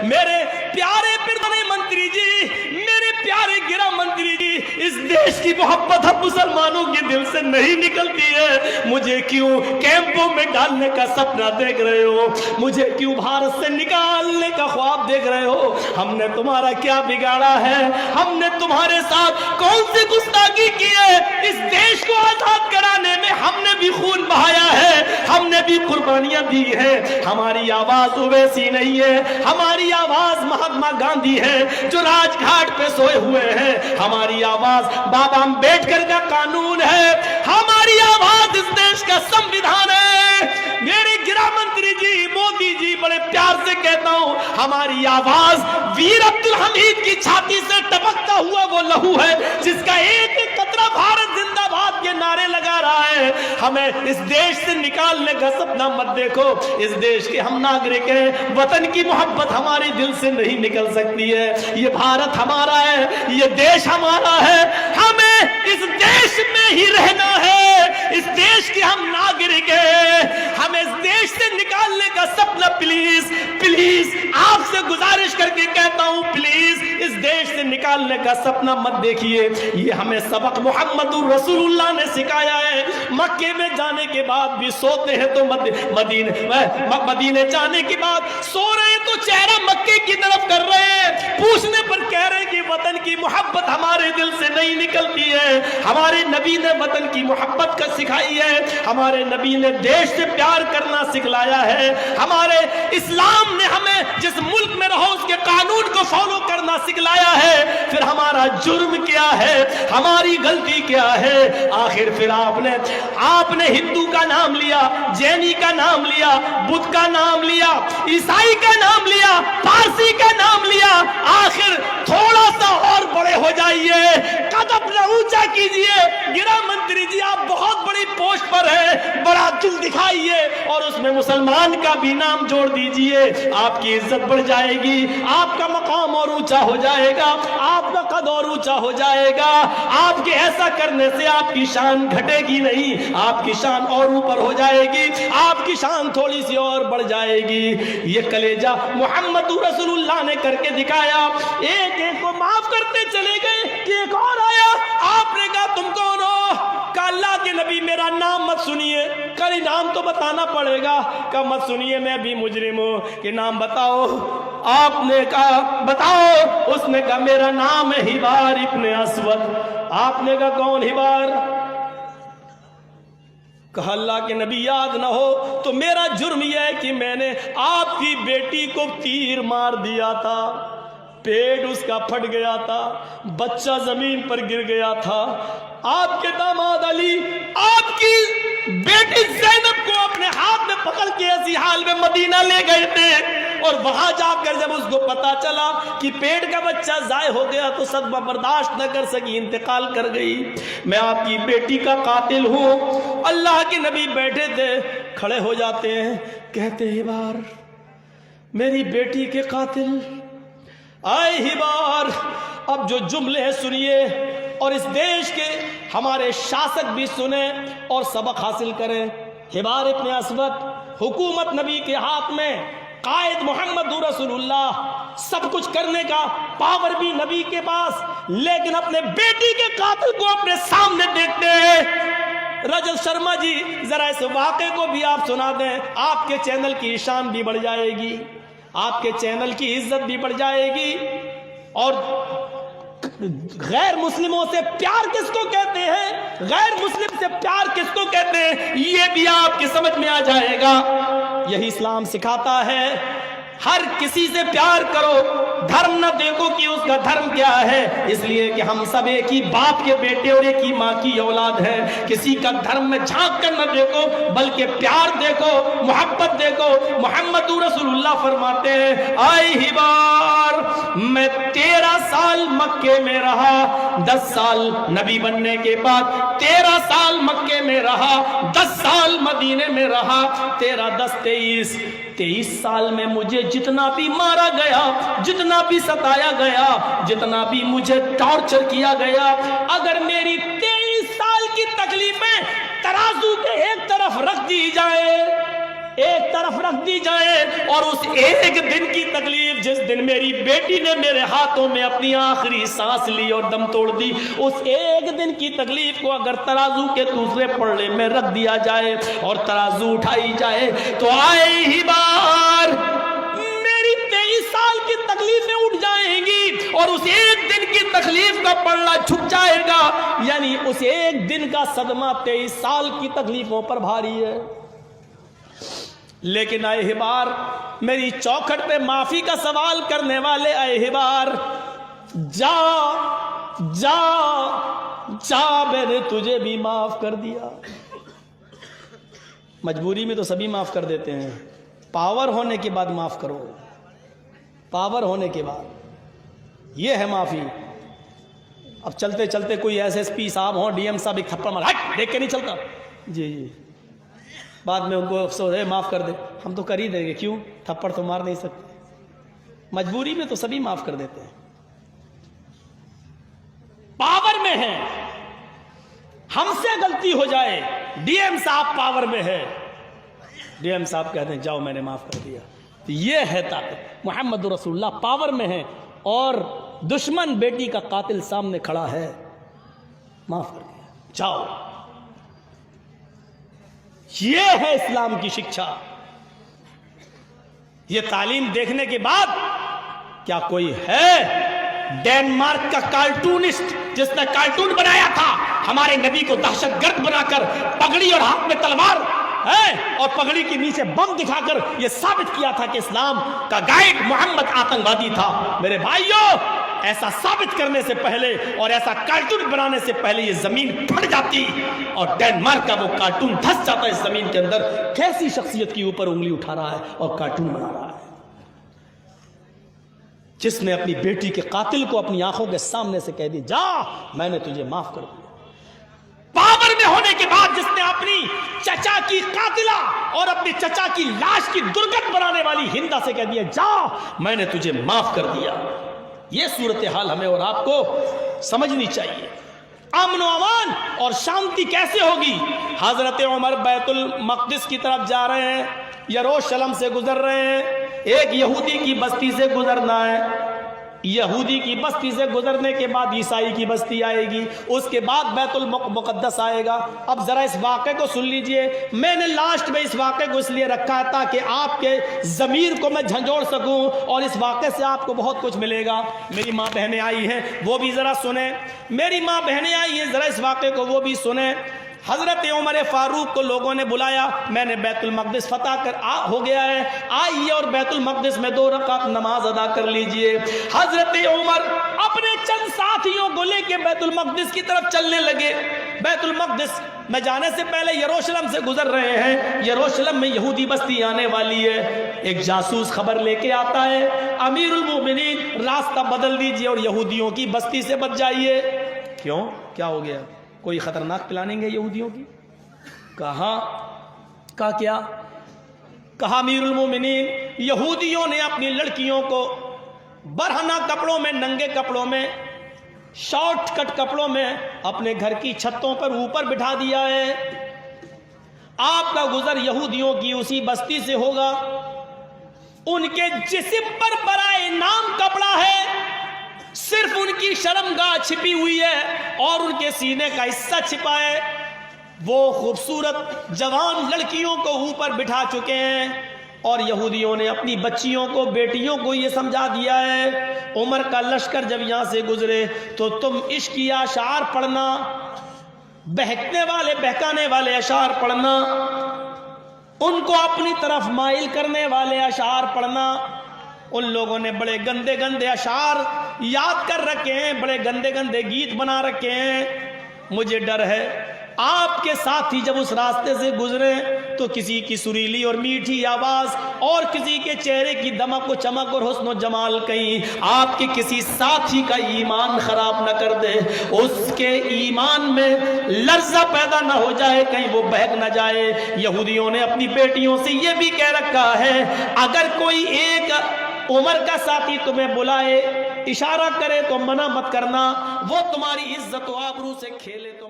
میرے پیارے پردھان منتری جی، میرے پیارے گرہ منتری جی، اس دیش کی محبت اب مسلمانوں کے دل سے نہیں نکلتی ہے۔ مجھے کیوں کیمپوں میں ڈالنے کا سپنا دیکھ رہے ہو؟ مجھے کیوں بھارت سے نکالنے کا خواب دیکھ رہے ہو؟ ہم نے تمہارا کیا بگاڑا ہے؟ ہم نے تمہارے ساتھ کون سی گستاخی کی ہے؟ اس دیش کو آزاد کرانے میں ہم نے بھی خون بہایا ہے، ہم نے بھی قربانیاں دی ہیں۔ ہماری آواز اویسی نہیں ہے، ہماری آواز مہاتما گاندھی ہے جو راج گھاٹ پہ سوئے ہوئے ہیں، ہماری آواز بابا امبیڈکر کا قانون ہے، ہماری آواز اس دیش کا سمویدھان ہے۔ میرے گرہ منتری جی، مودی جی، بڑے پیار سے کہتا ہوں، ہماری آواز ویر عبدالحمید کی چھاتی سے ٹپکتا ہوا وہ لہو ہے جس کا ایک ایک قطرہ بھارت زندہ باد کے نعرے لگا رہا ہے۔ ہمیں اس دیش سے نکالنے کا سپنا مت دیکھو، اس دیش کے ہم ناگرک ہیں، وطن کی محبت ہمارے دل سے نہیں نکل سکتی ہے۔ یہ بھارت ہمارا ہے، یہ دیش ہمارا ہے، ہمیں اس دیش میں ہی رہنا ہے، اس دیش کے ہم ناگرک ہیں۔ ہمیں اس دیش سے نکالنے کا سپنا پلیز پلیز آپ سے گزارش کر کے کہتا ہوں، پلیز اس دیش سے نکالنے کا سپنا مت دیکھیے۔ یہ ہمیں سبق محمد رسول اللہ نے سکھایا ہے۔ مکے میں جانے کے بعد بھی سوتے ہیں تو مدینے جانے کے بعد سو رہے ہیں تو چہرہ مکے کی طرف کر رہے ہیں، پوچھنے پر کہہ رہے ہیں کہ وطن کی محبت ہمارے دل سے نہیں نکلتی ہے۔ ہمارے نبی نے وطن کی محبت کا سکھائی ہے، ہمارے نبی نے دیش سے پیار کرنا سکھلایا ہے، ہمارے اسلام نے ہمیں جس ملک میں رہو اس کے قانون کو فالو کرنا سکھلایا ہے۔ پھر ہمارا جرم کیا ہے؟ ہماری غلطی کیا ہے؟ آخر پھر آپ نے ہندو کا نام لیا، جینی کا نام لیا، بدھ کا نام لیا، عیسائی کا نام لیا، پارسی کا نام لیا۔ آخر تھوڑا سا اور بڑے ہو جائیے، قد اپنا اونچا کیجئے۔ گرہ منتری جی، آپ بہت بڑی پوسٹ پر ہیں، بڑا دل دکھائیے اور اس میں مسلمان کا بھی نام جوڑ دیجئے، آپ کی عزت بڑھ جائے گی، آپ کا مقام اور اونچا ہو جائے گا، آپ کا قد اور اونچا ہو جائے گا۔ آپ کے ایسا کرنے سے آپ کی شان گھٹے گی نہیں، آپ کی شان اور اوپر ہو جائے گی، آپ کی شان تھوڑی سی اور بڑھ جائے گی۔ یہ کلیجہ محمد رسول اللہ نے کر کے دکھایا، ایک ایک کو معاف کرتے چلے گئے کہ ایک اور آیا، آپ نے کہا تم کون ہو؟ کہا اللہ کے نبی میرا نام مت سنیے، کل نام تو بتانا پڑے گا۔ کہا مت سنیے میں بھی مجرم ہوں، کہ نام بتاؤ۔ آپ نے کہا بتاؤ، اس نے کہا میرا نام ہے ہبار ابن اسود۔ آپ نے کہا کون ہبار؟ کہا اللہ کے نبی یاد نہ ہو تو میرا جرم یہ ہے کہ میں نے آپ کی بیٹی کو تیر مار دیا تھا، پیٹ اس کا پھٹ گیا تھا، بچہ زمین پر گر گیا تھا۔ آپ کے داماد علی آپ کی بیٹی زینب کو اپنے ہاتھ میں پکڑ کے ایسی حال میں مدینہ لے گئے تھے، اور وہاں جا کر جب اس کو پتا چلا کہ پیٹ کا بچہ ضائع ہو گیا تو صدمہ برداشت نہ کر سکی، انتقال کر گئی۔ میں آپ کی بیٹی کا قاتل ہوں۔ اللہ کے نبی بیٹھے تھے، کھڑے ہو جاتے ہیں، کہتے ہبار میری بیٹی کے قاتل، آئے ہبار اب جو جملے ہیں سنیے، اور اس دیش کے ہمارے شاسک بھی سنیں اور سبق حاصل کریں۔ ہبار ابن اسود، حکومت نبی کے ہاتھ میں، قائد محمد رسول اللہ، سب کچھ کرنے کا پاور بھی نبی کے پاس، لیکن اپنے بیٹی کے قاتل کو اپنے سامنے دیکھتے ہیں۔ رجب شرما جی ذرا اس واقعے کو بھی آپ سنا دیں، آپ کے چینل کی شان بھی بڑھ جائے گی، آپ کے چینل کی عزت بھی بڑھ جائے گی۔ اور غیر مسلموں سے پیار کس کو کہتے ہیں، غیر مسلم سے پیار کس کو کہتے ہیں، یہ بھی آپ کی سمجھ میں آ جائے گا۔ یہی اسلام سکھاتا ہے، ہر کسی سے پیار کرو، دھرم نہ دیکھو کہ اس کا دھرم کیا ہے، اس لیے کہ ہم سب ایک ہی باپ کے بیٹے اور ایک ہی ماں کی اولاد ہیں۔ کسی کا دھرم میں جھانک کر نہ دیکھو، بلکہ پیار دیکھو، محبت دیکھو۔ محمد رسول اللہ فرماتے ہیں، آئے ہبار میں 13 سال مکے میں رہا، 10 سال نبی بننے کے بعد 13 سال مکے میں رہا، 10 سال مدینے میں رہا، 13 10 23 سال میں مجھے جتنا بھی مارا گیا، جتنا بھی ستایا گیا، جتنا بھی مجھے ٹارچر کیا گیا، اگر میری 23 سال کی تکلیفیں ترازو کے ایک طرف رکھ دی جائے، ایک طرف رکھ دی جائے، اور اس ایک دن کی تکلیف جس دن میری بیٹی نے میرے ہاتھوں میں اپنی آخری سانس لی اور دم توڑ دی، اس ایک دن کی تکلیف کو اگر ترازو کے دوسرے پلڑے میں رکھ دیا جائے اور ترازو اٹھائی جائے تو آئے ہی بار میری 23 سال کی تکلیفیں اٹھ جائیں گی اور اس ایک دن کی تکلیف کا پلڑا جھک جائے گا، یعنی اس ایک دن کا صدمہ 23 سال کی تکلیفوں پر بھاری ہے۔ لیکن اے احبار، میری چوکھٹ پہ معافی کا سوال کرنے والے اے احبار، جا جا جا، میں نے تجھے بھی معاف کر دیا۔ مجبوری میں تو سبھی معاف کر دیتے ہیں، پاور ہونے کے بعد معاف کرو، پاور ہونے کے بعد یہ ہے معافی۔ اب چلتے چلتے کوئی ایس ایس پی صاحب ہوں، ڈی ایم صاحب ایک تھپڑ مارا، ہٹ دیکھ کے نہیں چلتا، جی جی، بعد میں ان کو افسوس ہے معاف کر دے، ہم تو کر ہی دیں گے، کیوں؟ تھپڑ تو مار نہیں سکتے۔ مجبوری میں تو سبھی معاف کر دیتے ہیں، پاور میں ہے، ہم سے غلطی ہو جائے، ڈی ایم صاحب پاور میں ہے، ڈی ایم صاحب کہتے ہیں جاؤ میں نے معاف کر دیا۔ یہ ہے طاقت۔ محمد رسول اللہ پاور میں ہے اور دشمن بیٹی کا قاتل سامنے کھڑا ہے، معاف کر دیا، جاؤ۔ یہ ہے اسلام کی شکشا۔ یہ تعلیم دیکھنے کے بعد کیا کوئی ہے ڈینمارک کا کارٹونسٹ جس نے کارٹون بنایا تھا ہمارے نبی کو دہشت گرد بنا کر، پگڑی اور ہاتھ میں تلوار ہے اور پگڑی کے نیچے بم دکھا کر یہ ثابت کیا تھا کہ اسلام کا گائیڈ محمد آتنکوادی تھا؟ میرے بھائیوں، ایسا ثابت کرنے سے پہلے اور ایسا کارٹون بنانے سے پہلے یہ زمین پھٹ جاتی اور ڈینمارک کا وہ کارٹون دھس جاتا اس زمین کے اندر۔ کیسی شخصیت کے اوپر انگلی اٹھا رہا ہے اور کارٹون بنا رہا ہے، جس نے اپنی بیٹی کے قاتل کو اپنی آنکھوں کے سامنے سے کہہ دی جا میں نے تجھے معاف کر دیا۔ پاور میں ہونے کے بعد جس نے اپنی چچا کی قاتلہ اور اپنی چچا کی لاش کی درگت بنانے والی ہندا سے کہہ دیا جا میں نے تجھے معاف کر دیا۔ یہ صورتحال ہمیں اور آپ کو سمجھنی چاہیے۔ امن و امان اور شانتی کیسے ہوگی؟ حضرت عمر بیت المقدس کی طرف جا رہے ہیں، یروشلم سے گزر رہے ہیں، ایک یہودی کی بستی سے گزرنا ہے، یہودی کی بستی سے گزرنے کے بعد عیسائی کی بستی آئے گی، اس کے بعد بیت المقدس آئے گا۔ اب ذرا اس واقعے کو سن لیجئے، میں نے لاسٹ میں اس واقعے کو اس لیے رکھا ہے تاکہ آپ کے ضمیر کو میں جھنجھوڑ سکوں اور اس واقعے سے آپ کو بہت کچھ ملے گا۔ میری ماں بہنیں آئی ہیں وہ بھی ذرا سنیں، میری ماں بہنیں آئی ہیں ذرا اس واقعے کو وہ بھی سنیں۔ حضرت عمر فاروق کو لوگوں نے بلایا، میں نے بیت المقدس فتح کر ہو گیا ہے، آئیے اور بیت المقدس میں 2 رکعت نماز ادا کر لیجئے۔ حضرت عمر اپنے چند ساتھیوں کو لے کے بیت المقدس کی طرف چلنے لگے۔ بیت المقدس میں جانے سے پہلے یروشلم سے گزر رہے ہیں، یروشلم میں یہودی بستی آنے والی ہے۔ ایک جاسوس خبر لے کے آتا ہے، امیر المومنین راستہ بدل دیجئے اور یہودیوں کی بستی سے بچ جائیے۔ کیوں؟ کیا ہو گیا؟ کوئی خطرناک پلاننگ ہے یہودیوں کی؟ کہا کیا؟ کہا امیر المومنین یہودیوں نے اپنی لڑکیوں کو برہنہ کپڑوں میں، ننگے کپڑوں میں، شارٹ کٹ کپڑوں میں اپنے گھر کی چھتوں پر اوپر بٹھا دیا ہے۔ آپ کا گزر یہودیوں کی اسی بستی سے ہوگا، ان کے جسم پر برائے نام کپڑا ہے، صرف ان کی شرمگاہ چھپی ہوئی ہے اور ان کے سینے کا حصہ چھپا ہے۔ وہ خوبصورت جوان لڑکیوں کو اوپر بٹھا چکے ہیں اور یہودیوں نے اپنی بچیوں کو، بیٹیوں کو یہ سمجھا دیا ہے عمر کا لشکر جب یہاں سے گزرے تو تم عشقی اشعار پڑھنا، بہکنے والے بہکانے والے اشعار پڑھنا، ان کو اپنی طرف مائل کرنے والے اشعار پڑھنا۔ ان لوگوں نے بڑے گندے گندے اشعار یاد کر رکھے ہیں، بڑے گندے گندے گیت بنا رکھے ہیں۔ مجھے ڈر ہے آپ کے ساتھی جب اس راستے سے گزرے تو کسی کی سریلی اور میٹھی آواز اور کسی کے چہرے کی دمک و چمک اور حسن و جمال کہیں آپ کے کسی ساتھی کا ایمان خراب نہ کر دے، اس کے ایمان میں لرزہ پیدا نہ ہو جائے، کہیں وہ بہک نہ جائے۔ یہودیوں نے اپنی بیٹیوں سے یہ بھی کہہ رکھا ہے اگر کوئی ایک عمر کا ساتھی تمہیں بلائے، اشارہ کرے تو منع مت کرنا، وہ تمہاری عزت و آبرو سے کھیلے تو